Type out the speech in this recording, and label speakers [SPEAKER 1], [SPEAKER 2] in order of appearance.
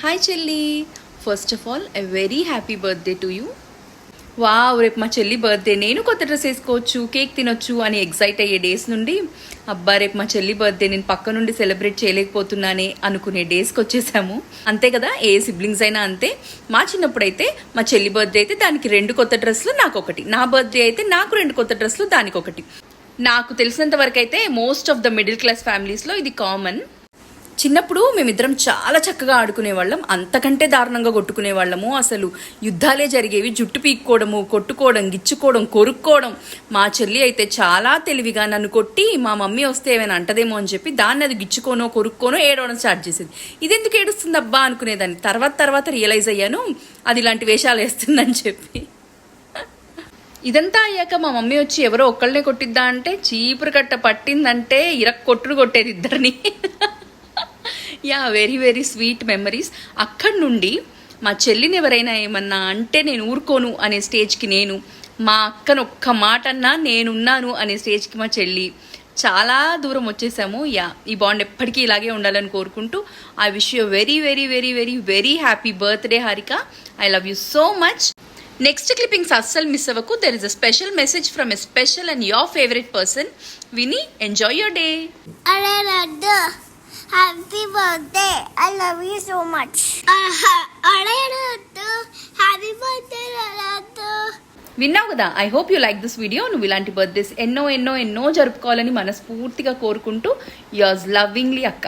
[SPEAKER 1] Hi చెల్లి, first of all a very happy birthday to you. Wow, రేపు మా చెల్లి బర్త్డే, నేను కొత్త డ్రెస్ వేసుకోవచ్చు, కేక్ తినొచ్చు అని ఎగ్జైట్ అయ్యే డేస్ నుండి అబ్బా రేపు మా చెల్లి బర్త్డే నేను పక్క నుండి సెలబ్రేట్ చేయలేకపోతున్నానే అనుకునే డేస్కి వచ్చేసాము. అంతే కదా, ఏ సిబ్లింగ్స్ అయినా అంతే. మా చిన్నప్పుడైతే మా చెల్లి బర్త్డే అయితే దానికి 2 కొత్త డ్రెస్సులు, నాకు ఒకటి. నా బర్త్డే అయితే నాకు 2 కొత్త డ్రెస్సులు, దానికి ఒకటి. నాకు తెలిసినంత వరకు అయితే most of the middle class ఫ్యామిలీస్లో ఇది కామన్. చిన్నప్పుడు మేమిద్దరం చాలా చక్కగా ఆడుకునేవాళ్ళం, అంతకంటే దారుణంగా కొట్టుకునేవాళ్ళము. అసలు యుద్ధాలే జరిగేవి, జుట్టు పీక్కోవడము, కొట్టుకోవడం, గిచ్చుకోవడం, కొరుక్కోవడం. మా చెల్లి అయితే చాలా తెలివిగా నన్ను కొట్టి మా మమ్మీ వస్తే ఏమైనా అంటదేమో అని చెప్పి దాన్ని అది గిచ్చుకోనో కొరుక్కోనో ఏడవడం స్టార్ట్ చేసేది. ఇదెందుకు ఏడుస్తుంది అబ్బా అనుకునేదాన్ని. తర్వాత రియలైజ్ అయ్యాను అది ఇలాంటి వేషాలు వేస్తుందని చెప్పి. ఇదంతా అయ్యాక మా మమ్మీ వచ్చి ఎవరో ఒక్కళ్ళనే కొట్టిద్దా అంటే చీపురు కట్ట పట్టిందంటే కొట్టుడు కొట్టేది ఇద్దరిని. Yeah, very sweet memories. అక్కడి నుండి మా చెల్లిని ఎవరైనా ఏమన్నా అంటే నేను ఊరుకోను అనే స్టేజ్కి నేను, మా అక్కను ఒక్క మాట అన్నా నేనున్నాను అనే స్టేజ్కి మా చెల్లి, చాలా దూరం వచ్చేసాము. యా, ఈ బాండ్ ఎప్పటికీ ఇలాగే ఉండాలని కోరుకుంటూ I wish you very happy birthday Harika. I love you so much. Next clippings అస్సలు మిస్ అవ్వకు. There is a special message from a special and your favourite person. విని enjoy your day.
[SPEAKER 2] Happy birthday. I love you so much. Happy birthday, Radha.
[SPEAKER 1] విన్నావు కదా. I hope you like this video. నువ్వు ఇలాంటి birthdays ఎన్నో జరుపుకోవాలని మనస్ఫూర్తిగా కోరుకుంటూ yours లవ్వింగ్లీ అక్క.